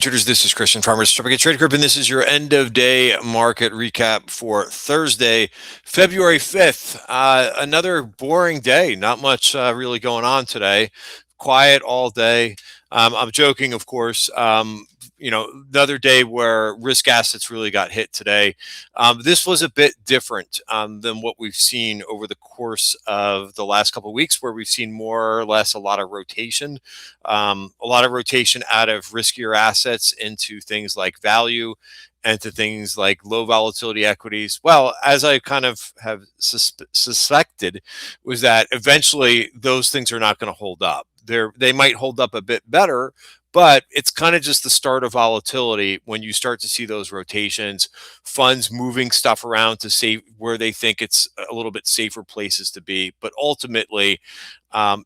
Traders, this is Christian Farmers Certificate Trade Group, and this is your end of day market recap for Thursday, February 5th. Another boring day. Not much really going on today. Quiet all day. I'm joking, of course. Another day where risk assets really got hit today. This was a bit different than what we've seen over the course of the last couple of weeks, where we've seen more or less a lot of rotation. A lot of rotation out of riskier assets into things like value and to things like low volatility equities. Well, as I kind of have suspected, was that eventually those things are not going to hold up. They might hold up a bit better, but it's kind of just the start of volatility when you start to see those rotations, funds moving stuff around to save where they think it's a little bit safer places to be. But ultimately, um,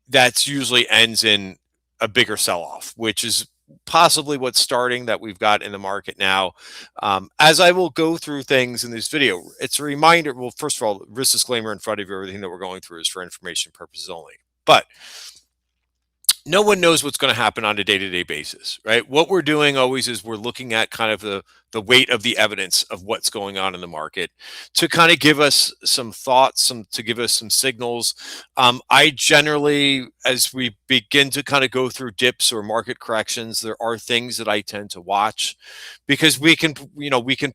that's usually ends in a bigger sell-off, which is possibly what's starting that we've got in the market now. As I will go through things in this video, it's a reminder. Well, first of all, risk disclaimer in front of you, everything that we're going through is for information purposes only. But no one knows what's going to happen on a day-to-day basis, right? What we're doing always is we're looking at kind of the weight of the evidence of what's going on in the market to kind of give us some thoughts, to give us some signals. I generally, as we begin to kind of go through dips or market corrections, there are things that I tend to watch because we can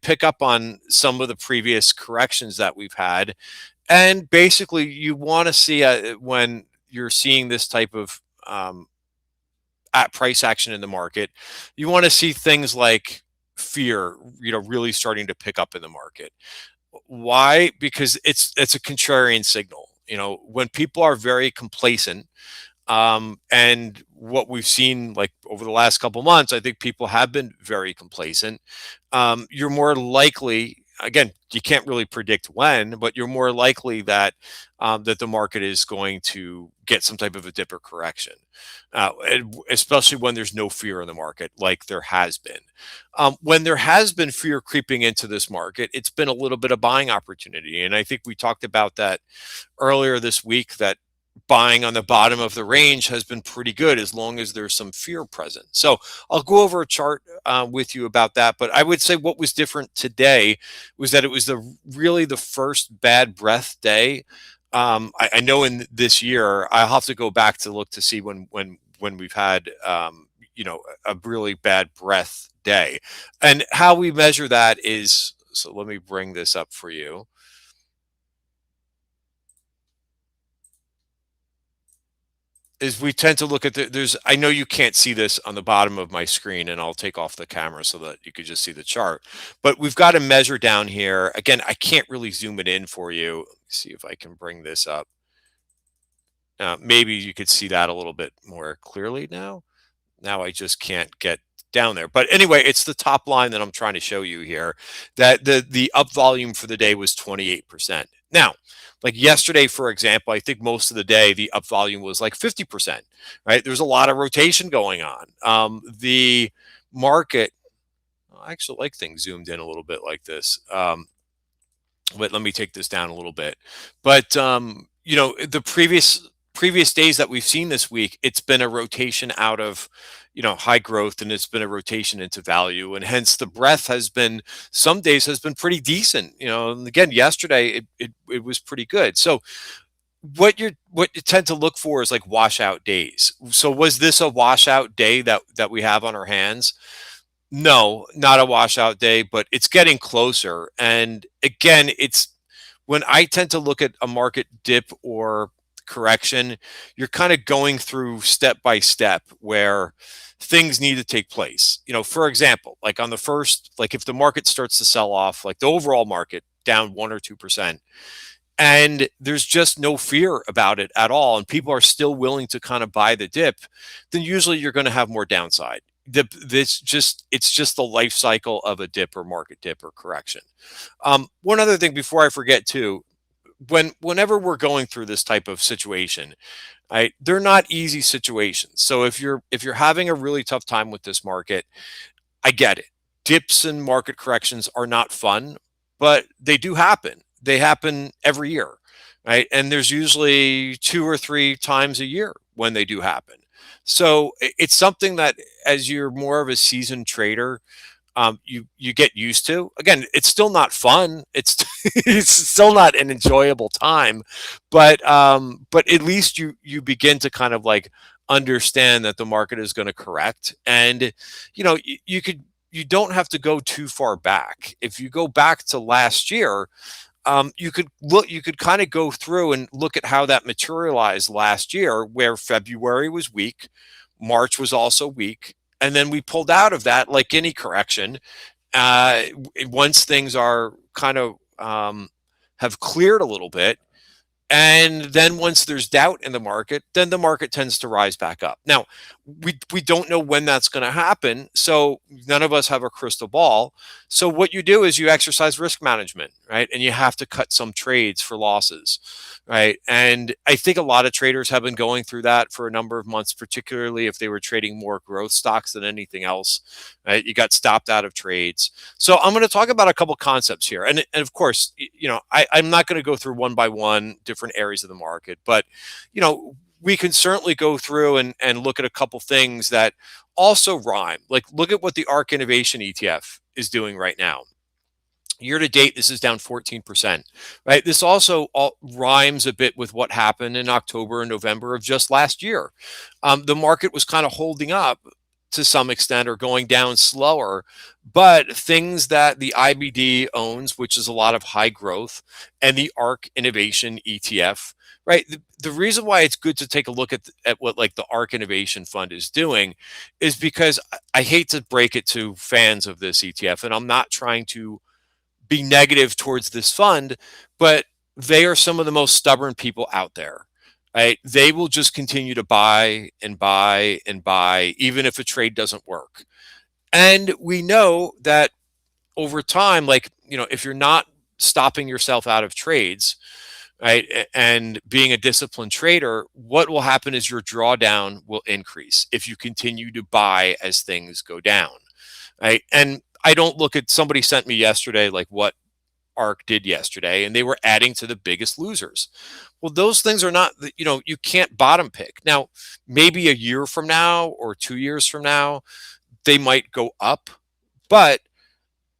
pick up on some of the previous corrections that we've had. And basically, you want to see when you're seeing this type of at price action in the market, you want to see things like fear, really starting to pick up in the market. Why? Because it's a contrarian signal. When people are very complacent, and what we've seen like over the last couple months, I think people have been very complacent. You're more likely, again, you can't really predict when, but you're more likely that that the market is going to get some type of a dip or correction, especially when there's no fear in the market, like there has been. When there has been fear creeping into this market, it's been a little bit of buying opportunity, and I think we talked about that earlier this week. That buying on the bottom of the range has been pretty good as long as there's some fear present. So I'll go over a chart with you about that. But I would say what was different today was that it was really the first bad breath day. I know in this year, I'll have to go back to look to see when we've had a really bad breath day. And how we measure that is, so let me bring this up for you. Is we tend to look at I know you can't see this on the bottom of my screen, and I'll take off the camera so that you could just see the chart. But we've got a measure down here. Again, I can't really zoom it in for you. Let me see if I can bring this up. Maybe you could see that a little bit more clearly now. Now I just can't get down there. But anyway, it's the top line that I'm trying to show you here, that the up volume for the day was 28%. Now, like yesterday, for example, I think most of the day the up volume was like 50%, right? There's a lot of rotation going on. The market, I actually like things zoomed in a little bit like this. But let me take this down a little bit. But the previous days that we've seen this week, it's been a rotation out of high growth, and it's been a rotation into value, and hence the breadth has been, some days has been pretty decent. And again, yesterday it was pretty good. So what you tend to look for is like washout days. So was this a washout day that we have on our hands? No, not a washout day, but it's getting closer. And again, it's when I tend to look at a market dip or correction, you're kind of going through step by step where things need to take place. For example, like on the first, like if the market starts to sell off, like the overall market down 1 or 2%, and there's just no fear about it at all, and people are still willing to kind of buy the dip, then usually you're going to have more downside. It's just the life cycle of a dip or market dip or correction. One other thing before I forget too, whenever we're going through this type of situation, right, they're not easy situations. So if you're having a really tough time with this market, I get it. Dips and market corrections are not fun, but they do happen. They happen every year, right? And there's usually 2 or 3 times a year when they do happen. So it's something that, as you're more of a seasoned trader, you get used to. Again, it's still not fun. It's it's still not an enjoyable time, but at least you begin to kind of like understand that the market is going to correct, and you don't have to go too far back. If you go back to last year, you could kind of go through and look at how that materialized last year, where February was weak, March was also weak, and then we pulled out of that like any correction. uh, Once things are kind of have cleared a little bit, and then once there's doubt in the market, then the market tends to rise back up. Now, we don't know when that's going to happen, so none of us have a crystal ball. So what you do is you exercise risk management, right? And you have to cut some trades for losses, right? And I think a lot of traders have been going through that for a number of months, particularly if they were trading more growth stocks than anything else, right? You got stopped out of trades. So I'm going to talk about a couple concepts here, and of course, I'm not going to go through one by one different areas of the market, but we can certainly go through and look at a couple things that also rhyme. Like, look at what the ARK Innovation ETF is doing right now. Year to date, this is down 14%, right? This also all rhymes a bit with what happened in October and November of just last year. The market was kind of holding up to some extent, or going down slower, but things that the IBD owns, which is a lot of high growth, and the ARK Innovation ETF, right? The reason why it's good to take a look at what like the ARK Innovation Fund is doing is because I hate to break it to fans of this ETF, and I'm not trying to be negative towards this fund, but they are some of the most stubborn people out there. Right? They will just continue to buy and buy and buy, even if a trade doesn't work. And we know that over time, like, if you're not stopping yourself out of trades, right, and being a disciplined trader, what will happen is your drawdown will increase if you continue to buy as things go down. Right. And I don't look at, somebody sent me yesterday, like what ARK did yesterday, and they were adding to the biggest losers. Well, those things are not, you can't bottom pick. Now, maybe a year from now or 2 years from now, they might go up. But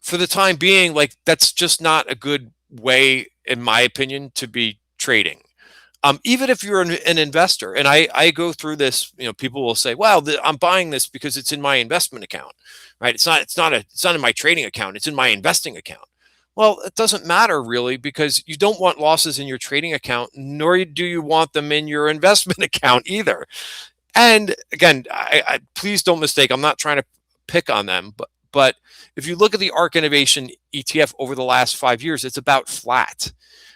for the time being, like, that's just not a good way, in my opinion, to be trading. Even if you're an investor, and I go through this, people will say, "Well, I'm buying this because it's in my investment account, right? It's not in my trading account. It's in my investing account." Well, it doesn't matter really, because you don't want losses in your trading account, nor do you want them in your investment account either. And again, please don't mistake. I'm not trying to pick on them, but if you look at the ARK Innovation ETF over the last 5 years, it's about flat,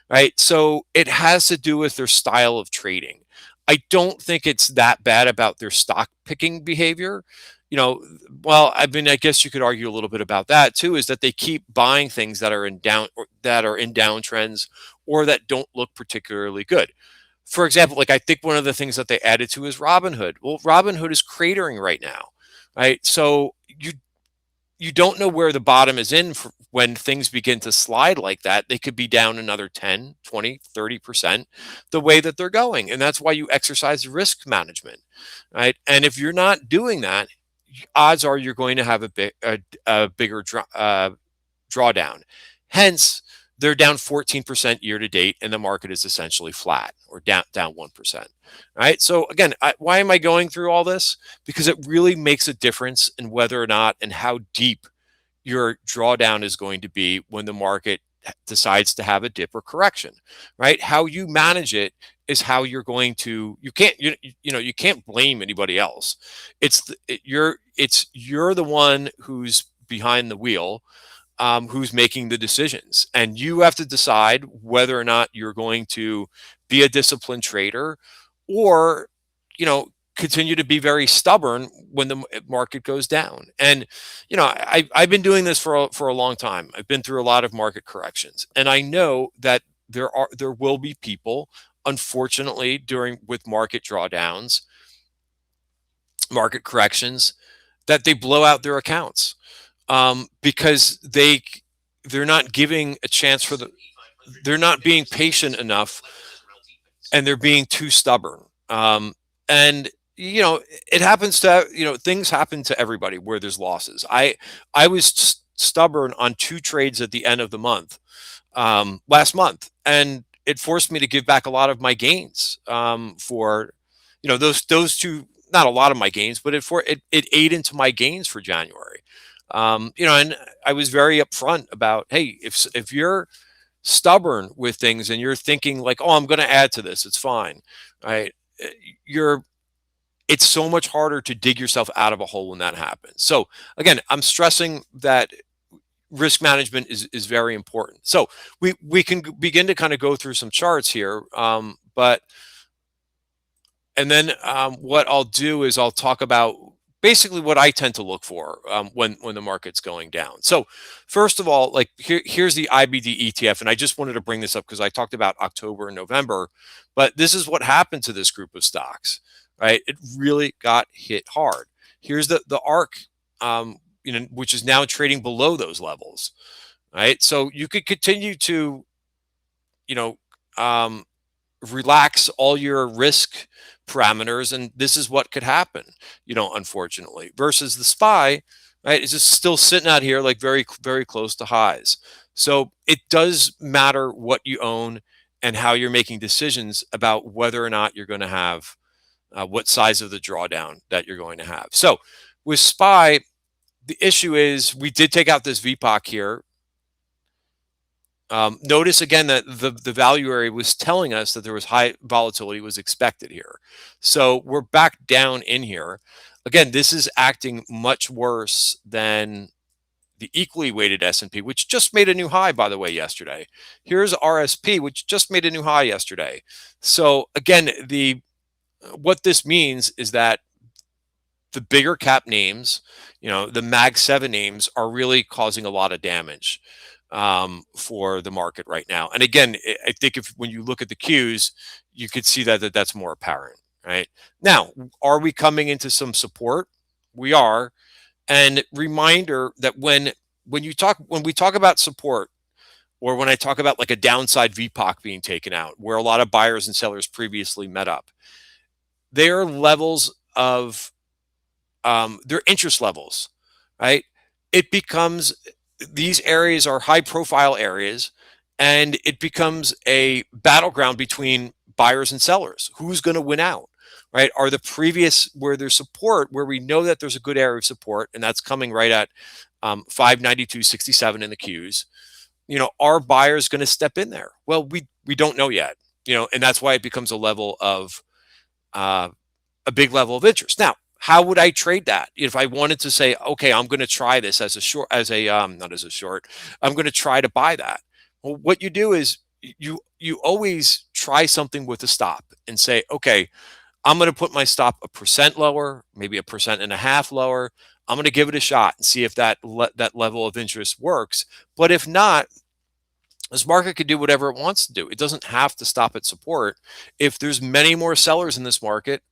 right? So it has to do with their style of trading. I don't think it's that bad about their stock picking behavior. You know, well, I mean, I guess you could argue a little bit about that too, is that they keep buying things that are in down, or that are in downtrends, or that don't look particularly good. For example, like, I think one of the things that they added to is Robinhood. Well, Robinhood is cratering right now, right? So you don't know where the bottom is in for when things begin to slide like that. They could be down another 10, 20, 30% the way that they're going. And that's why you exercise risk management, right? And if you're not doing that, odds are you're going to have a bigger drawdown. Hence, they're down 14% year to date, and the market is essentially flat, or down 1%. Right. So again, why am I going through all this? Because it really makes a difference in whether or not and how deep your drawdown is going to be when the market decides to have a dip or correction. Right. How you manage it is how you're going to. You can't blame anybody else. You're the one who's behind the wheel, who's making the decisions. And you have to decide whether or not you're going to be a disciplined trader, or, continue to be very stubborn when the market goes down. And, I've been doing this for a long time. I've been through a lot of market corrections. And I know that there will be people, unfortunately, with market drawdowns, market corrections, that they blow out their accounts, because they're not giving a chance they're not being patient enough, and they're being too stubborn. And you know, it happens to, things happen to everybody where there's losses. I was stubborn on two trades at the end of the month, last month, and it forced me to give back a lot of my gains, for, those two, not a lot of my gains, but it ate into my gains for January. And I was very upfront about, hey, if you're stubborn with things and you're thinking like, oh, I'm going to add to this, it's fine, right? Uh, You're it's so much harder to dig yourself out of a hole when that happens. So again, I'm stressing that risk management is very important. So we can begin to kind of go through some charts here, but and then, what I'll do is I'll talk about basically what I tend to look for, when the market's going down. So first of all, like here's the IBD ETF, and I just wanted to bring this up because I talked about October and November, but this is what happened to this group of stocks, right? It really got hit hard. Here's the ARC, which is now trading below those levels, right? So you could continue to, you know, um, relax all your risk parameters, and this is what could happen, unfortunately, versus the SPY, right, is just still sitting out here like very very close to highs. So it does matter what you own and how you're making decisions about whether or not you're going to have, what size of the drawdown that you're going to have. So with SPY, the issue is we did take out this VPOC here. Notice again that the value area was telling us that there was high volatility was expected here. So we're back down in here. Again, this is acting much worse than the equally weighted S&P, which just made a new high, by the way, yesterday. Here's RSP, which just made a new high yesterday. So again, what this means is that the bigger cap names, the Mag 7 names are really causing a lot of damage, for the market right now. And again, I think if when you look at the cues, you could see that's more apparent, right? Now, are we coming into some support? We are. And reminder that when we talk about support, or when I talk about like a downside VPOC being taken out, where a lot of buyers and sellers previously met up, they are levels of, their interest levels, right? It becomes These areas are high profile areas, and it becomes a battleground between buyers and sellers. Who's going to win out, right? Are the previous where there's support, where we know that there's a good area of support, and that's coming right at, 592.67 in the Qs. Are buyers going to step in there? Well, we don't know yet. And that's why it becomes uh, a big level of interest. Now, how would I trade that if I wanted to say, okay, I'm going to try this as a short, not as a short, I'm going to try to buy that. Well, what you do is you always try something with a stop and say, okay, I'm going to put my stop 1% lower, maybe 1.5% lower. I'm going to give it a shot and see if that level of interest works. But if not, this market could do whatever it wants to do. It doesn't have to stop at support. If there's many more sellers in this market,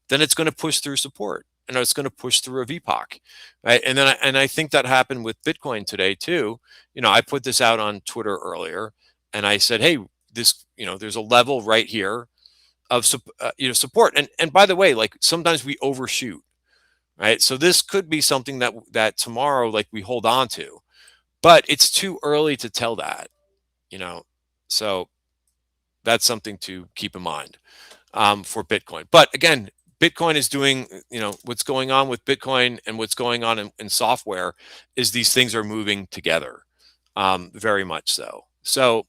then it's going to push through support, and it's going to push through a VPOC, right? And I think that happened with Bitcoin today too. I put this out on Twitter earlier, and I said, hey, there's a level right here of support. And by the way, like sometimes we overshoot, right? So this could be something that tomorrow, like we hold on to, but it's too early to tell that, you know. So that's something to keep in mind, for Bitcoin. But again, Bitcoin is doing, what's going on with Bitcoin and what's going on in software is these things are moving together, very much so. So,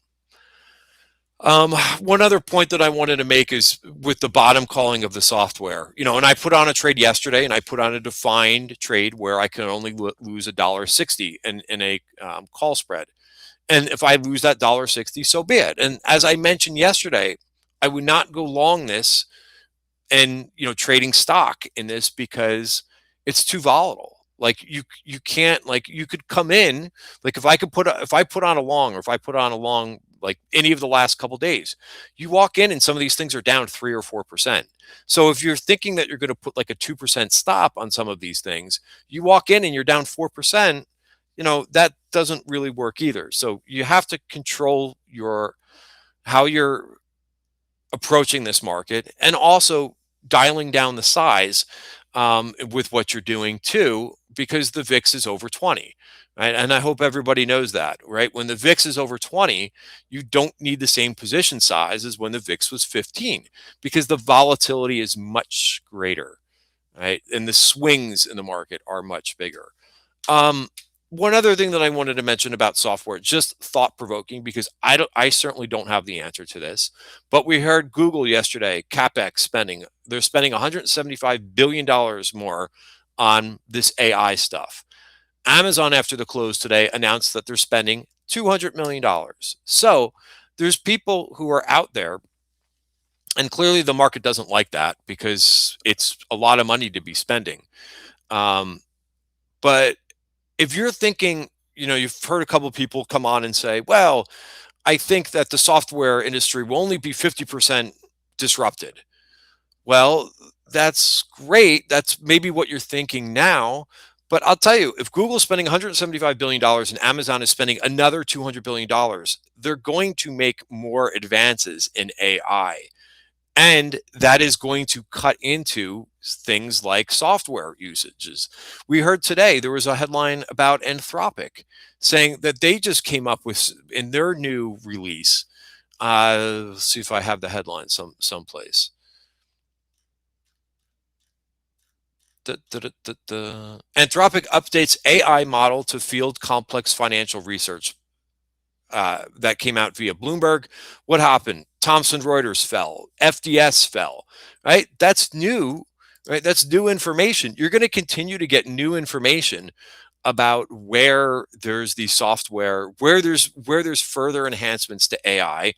one other point that I wanted to make is with the bottom calling of the software, and I put on a trade yesterday, and I put on a defined trade where I can only lose $1.60 in a, call spread. And if I lose that $1.60, so be it. And as I mentioned yesterday, I would not go long this and trading stock in this because it's too volatile. Like you can't, like you could come in, like if I put on a long, or if I put on a long like any of the last couple days, you walk in and some of these things are down 3 or 4%. So if you're thinking that you're going to put like a 2% stop on some of these things, you walk in and you're down 4%, that doesn't really work either. So you have to control how you're approaching this market, and also dialing down the size with what you're doing too, because the VIX is over 20. Right? And I hope everybody knows that, right? When the VIX is over 20, you don't need the same position size as when the VIX was 15, because the volatility is much greater, right? And the swings in the market are much bigger. Um, One other thing that I wanted to mention about software, just thought provoking, because I certainly don't have the answer to this, but we heard Google yesterday, CapEx spending, they're spending $175 billion more on this AI stuff. Amazon, after the close today, announced that they're spending $200 million. So there's people who are out there, and clearly the market doesn't like that because it's a lot of money to be spending. Um, but if you're thinking, you've heard a couple of people come on and say, well, I think that the software industry will only be 50% disrupted. Well, that's great. That's maybe what you're thinking now. But I'll tell you, if Google's spending $175 billion and Amazon is spending another $200 billion, they're going to make more advances in AI. And that is going to cut into things like software usages. We heard today there was a headline about Anthropic saying that they just came up with, in their new release. Let's see if I have the headline someplace. Anthropic updates AI model to field complex financial research. That came out via Bloomberg. What happened? Thomson Reuters fell. FDS fell. Right? That's new. Right? That's new information. You're going to continue to get new information about where there's the software, where there's further enhancements to AI,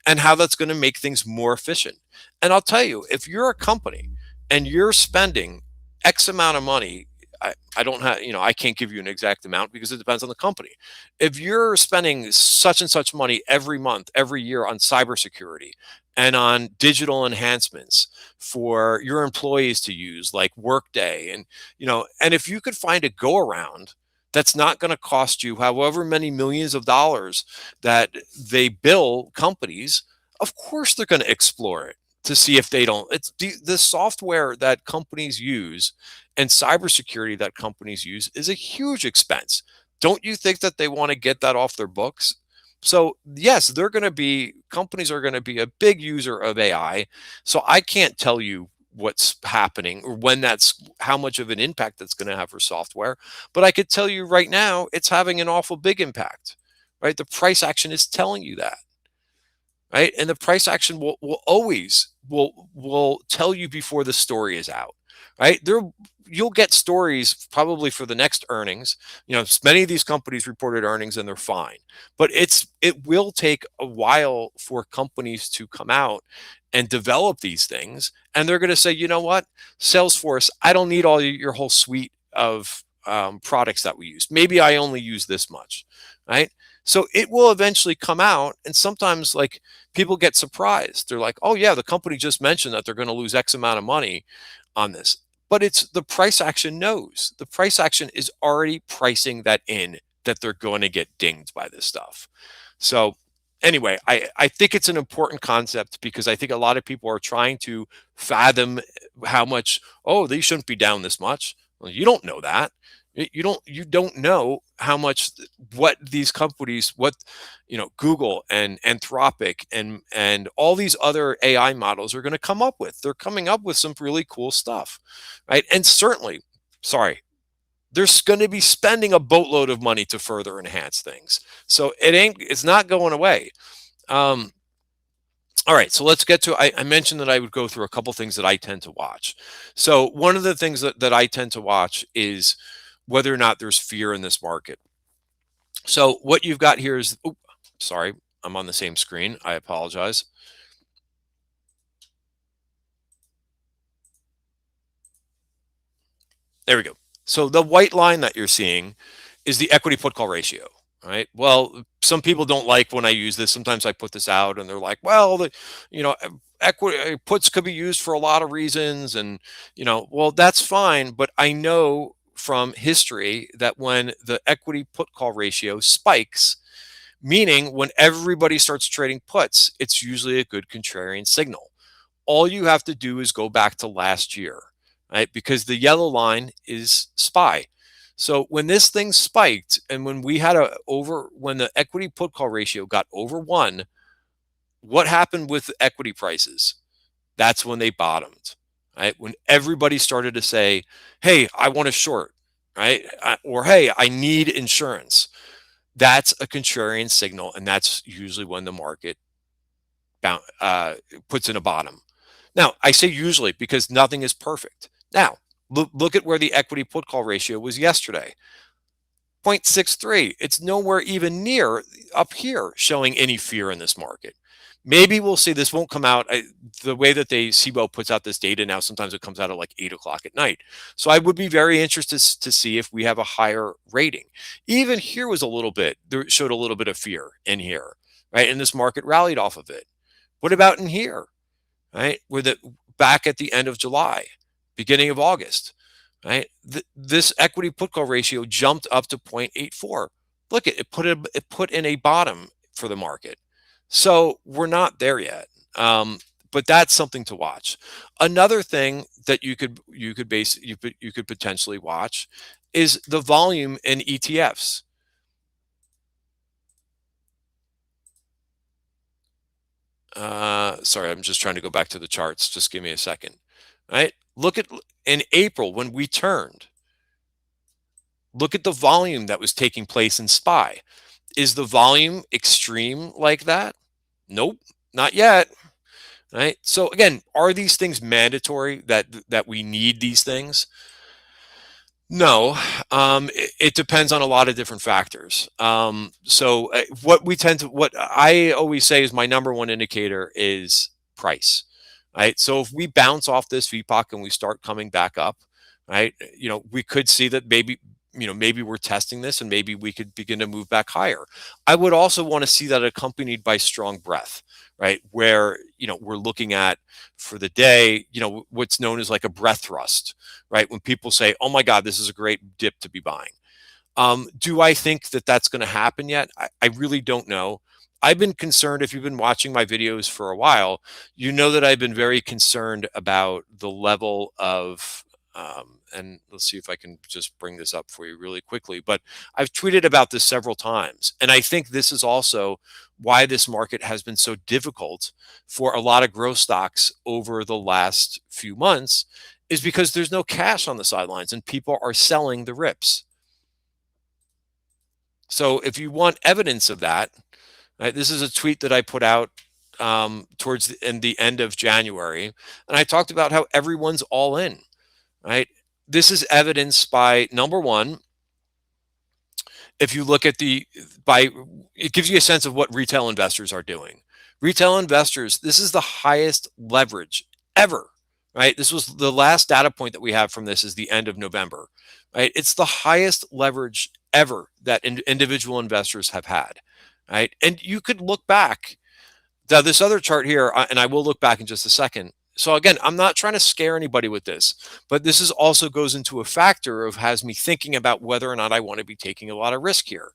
and how that's going to make things more efficient. And I'll tell you, if you're a company and you're spending X amount of money, I don't have, I can't give you an exact amount because it depends on the company. If you're spending such and such money every month, every year on cybersecurity and on digital enhancements for your employees to use, like Workday, and if you could find a go around that's not going to cost you however many millions of dollars that they bill companies, of course they're going to explore it to see if they don't. It's the software that companies use and cybersecurity that companies use is a huge expense. Don't you think that they want to get that off their books? So yes, companies are going to be a big user of AI. So I can't tell you what's happening or how much of an impact that's going to have for software, but I could tell you right now it's having an awful big impact. Right? The price action is telling you that. Right? And the price action will always will tell you before the story is out. Right? You'll get stories probably for the next earnings. Many of these companies reported earnings and they're fine, but it will take a while for companies to come out and develop these things, and they're going to say, you know what, Salesforce, I don't need all your whole suite of products that we use. Maybe I only use this much, right? So it will eventually come out, and sometimes like people get surprised. They're like, "Oh yeah, the company just mentioned that they're going to lose X amount of money on this." But it's the price action knows. The price action is already pricing that in, that they're going to get dinged by this stuff. So anyway, I think it's an important concept because I think a lot of people are trying to fathom how much, oh, they shouldn't be down this much. Well, you don't know that. You don't know how much what these companies, what Google and Anthropic and all these other AI models are going to come up with. They're coming up with some really cool stuff, right? And certainly, sorry, they're going to be spending a boatload of money to further enhance things. So it's not going away. Um, all right, so let's get to. I mentioned that I would go through a couple things that I tend to watch. So one of the things that I tend to watch is whether or not there's fear in this market. So what you've got here is, oh, sorry, I'm on the same screen. I apologize. There we go. So the white line that you're seeing is the equity put call ratio, right? Well, some people don't like when I use this. Sometimes I put this out and they're like, well, equity puts could be used for a lot of reasons. And, well, that's fine. But I know from history that when the equity put call ratio spikes, meaning when everybody starts trading puts, it's usually a good contrarian signal. all you have to do is go back to last year, right? Because the yellow line is SPY. So when this thing spiked and when we had when the equity put call ratio got over 1, what happened with equity prices? That's when they bottomed, right? When everybody started to say, hey, I want to short, right? Or hey, I need insurance. That's a contrarian signal. And that's usually when the market puts in a bottom. Now, I say usually because nothing is perfect. Now, look at where the equity put call ratio was yesterday. 0.63. It's nowhere even near up here showing any fear in this market. Maybe we'll see. This won't come out the way that SIBO puts out this data now. Sometimes it comes out at like 8 o'clock at night. So I would be very interested to see if we have a higher rating. Even here was a little bit, there showed a little bit of fear in here, right? And this market rallied off of it. What about in here, right? Back at the end of July, beginning of August, right? This equity put call ratio jumped up to 0.84. Look, it put in a bottom for the market. So we're not there yet. But that's something to watch. Another thing that you could potentially watch is the volume in ETFs. Sorry, I'm just trying to go back to the charts. Just give me a second. Right? Look at in April when we turned. Look at the volume that was taking place in SPY. Is the volume extreme like that? Nope, not yet. Right? So again, are these things mandatory that we need these things? No, it depends on a lot of different factors. What I always say is my number one indicator is price, right? So if we bounce off this VPOC and we start coming back up, right, we could see that maybe we're testing this and maybe we could begin to move back higher. I would also want to see that accompanied by strong breadth, right? Where, we're looking at for the day, what's known as like a breadth thrust, right? When people say, oh my God, this is a great dip to be buying. Do I think that that's going to happen yet? I really don't know. I've been concerned. If you've been watching my videos for a while, you know that I've been very concerned about the level of, and let's see if I can just bring this up for you really quickly. But I've tweeted about this several times. And I think this is also why this market has been so difficult for a lot of growth stocks over the last few months, is because there's no cash on the sidelines and people are selling the rips. So if you want evidence of that, right, this is a tweet that I put out towards the end of January, and I talked about how everyone's all in, right? This is evidenced by, number one, if you look at it gives you a sense of what retail investors are doing. Retail investors, this is the highest leverage ever, right? This was the last data point that we have from this is the end of November, right? It's the highest leverage ever that individual investors have had, right? And you could look back. Now, this other chart here, and I will look back in just a second. So again, I'm not trying to scare anybody with this, but this is also goes into a factor of has me thinking about whether or not I want to be taking a lot of risk here.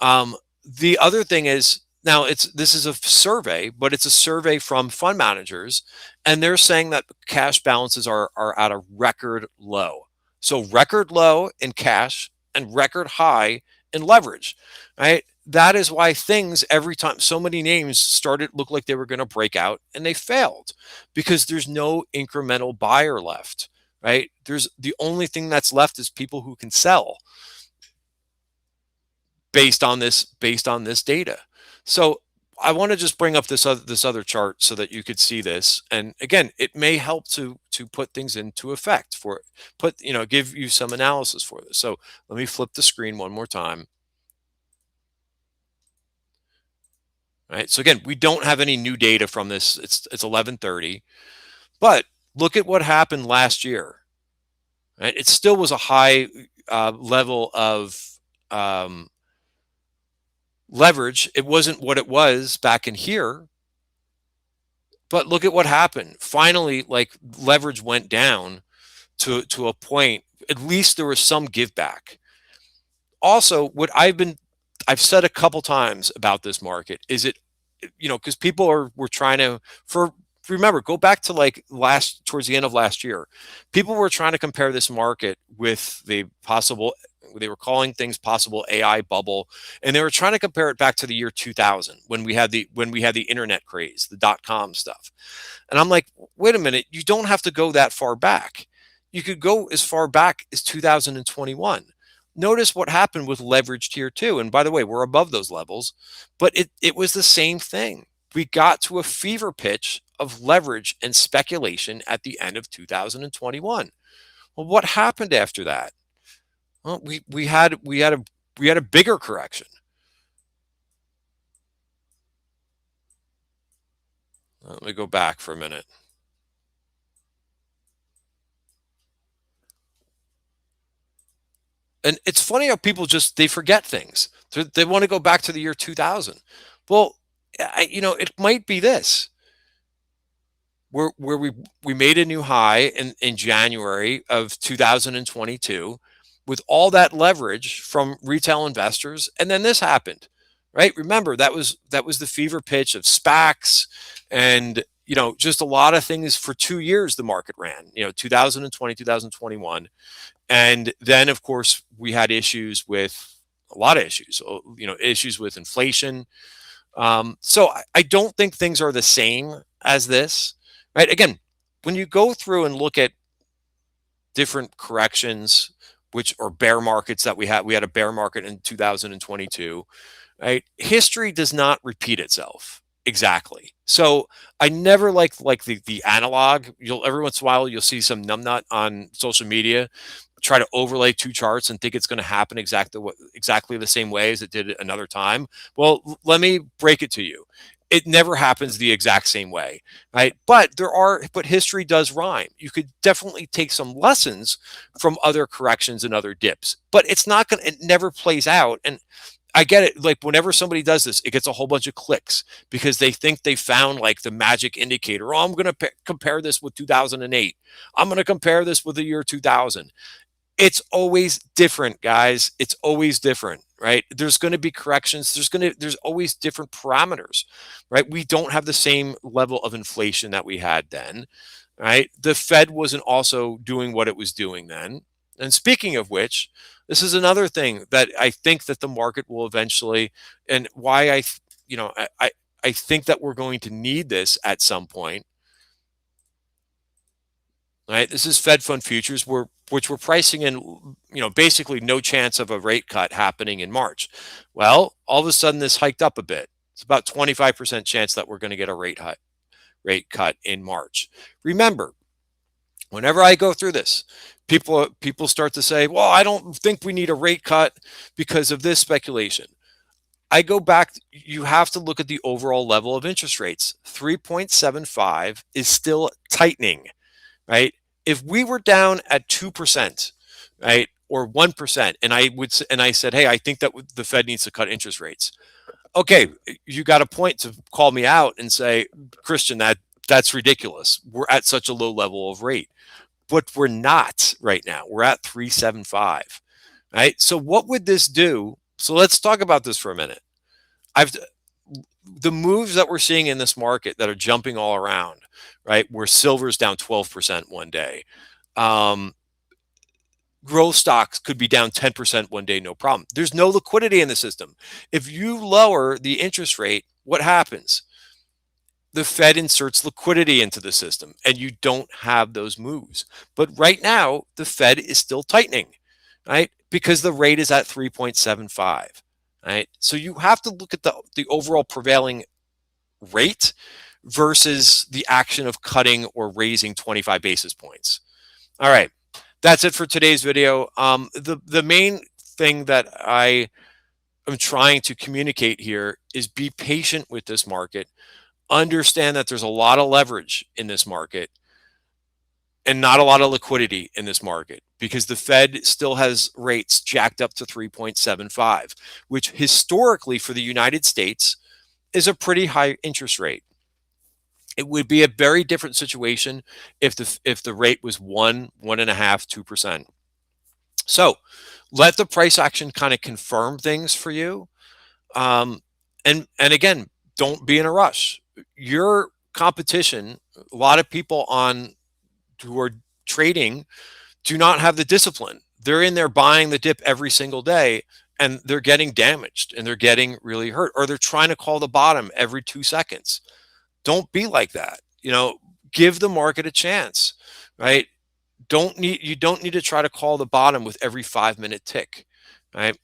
The other thing is, now this is a survey, but it's a survey from fund managers, and they're saying that cash balances are at a record low. So record low in cash and record high in leverage, right? That is why things every time so many names started look like they were going to break out and they failed because there's no incremental buyer left, right? There's the only thing that's left is people who can sell based on this data. So I want to just bring up this other chart so that you could see this. And again, it may help to put things into effect give you some analysis for this. So let me flip the screen one more time. Right. So again, we don't have any new data from this. It's 11:30, but look at what happened last year. Right. It still was a high level of leverage. It wasn't what it was back in here, but look at what happened. Finally, like leverage went down to a point. At least there was some give back. Also, I've said a couple times about this market is because people were trying to, for remember, go back to like towards the end of last year. People were trying to compare this market with the possible, they were calling things possible AI bubble, and they were trying to compare it back to the year 2000 when we had the internet craze, the dot-com stuff. And I'm like, wait a minute, you don't have to go that far back. You could go as far back as 2021. Notice what happened with leverage tier two. And by the way, we're above those levels, but it was the same thing. We got to a fever pitch of leverage and speculation at the end of 2021. Well, what happened after that? Well, we had a bigger correction. Let me go back for a minute. And it's funny how people they forget things. They want to go back to the year 2000. Well, it might be this where we made a new high in January of 2022 with all that leverage from retail investors, and then this happened, right? Remember, that was the fever pitch of SPACs, and just a lot of things. For 2 years the market ran, 2020, 2021. And then, of course, we had issues with a lot of issues, issues with inflation. So I don't think things are the same as this, right? Again, when you go through and look at different corrections, which are bear markets that we had a bear market in 2022, right? History does not repeat itself exactly. So I never like the analog. You'll every once in a while you'll see some numbnut on social media try to overlay two charts and think it's going to happen exactly the same way as it did another time. Well, let me break it to you. It never happens the exact same way, right? But history does rhyme. You could definitely take some lessons from other corrections and other dips, but it never plays out. And I get it. Like whenever somebody does this, it gets a whole bunch of clicks because they think they found like the magic indicator. Oh, I'm going to compare this with 2008. I'm going to compare this with the year 2000. It's always different, guys. It's always different, right? There's going to be corrections. There's always different parameters, right? We don't have the same level of inflation that we had then, right? The Fed wasn't also doing what it was doing then. And speaking of which, this is another thing that I think that the market will eventually, and why I think that we're going to need this at some point. Right, this is Fed fund futures, which we're pricing in, basically no chance of a rate cut happening in March. Well, all of a sudden this hiked up a bit. It's about 25% chance that we're going to get a rate cut in March. Remember, whenever I go through this, people start to say, "Well, I don't think we need a rate cut because of this speculation." I go back, you have to look at the overall level of interest rates. 3.75 is still tightening, right? If we were down at 2%, right, or 1%, and I said, "Hey, I think that the Fed needs to cut interest rates." Okay, you got a point to call me out and say, "Christian, that's ridiculous. We're at such a low level of rate." But we're not right now. We're at 3.75, right? So what would this do? So let's talk about this for a minute. The moves that we're seeing in this market that are jumping all around, right? Where silver's down 12% one day. Growth stocks could be down 10% one day, no problem. There's no liquidity in the system. If you lower the interest rate, what happens? The Fed inserts liquidity into the system and you don't have those moves. But right now, the Fed is still tightening, right? Because the rate is at 3.75, right? So you have to look at the overall prevailing rate versus the action of cutting or raising 25 basis points. All right, that's it for today's video. The main thing that I am trying to communicate here is be patient with this market. Understand that there's a lot of leverage in this market and not a lot of liquidity in this market because the Fed still has rates jacked up to 3.75, which historically for the United States is a pretty high interest rate. It would be a very different situation if the rate was 1.5%, 2%. So let the price action kind of confirm things for you. And again, don't be in a rush. Your competition, a lot of people on who are trading do not have the discipline. They're in there buying the dip every single day, and they're getting damaged and they're getting really hurt, or they're trying to call the bottom every 2 seconds. Don't be like that. Give the market a chance, right? You don't need to try to call the bottom with every 5 minute tick, right?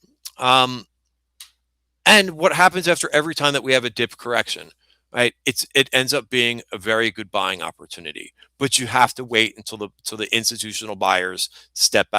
And what happens after every time that we have a dip correction, right? It ends up being a very good buying opportunity, but you have to wait until the institutional buyers step back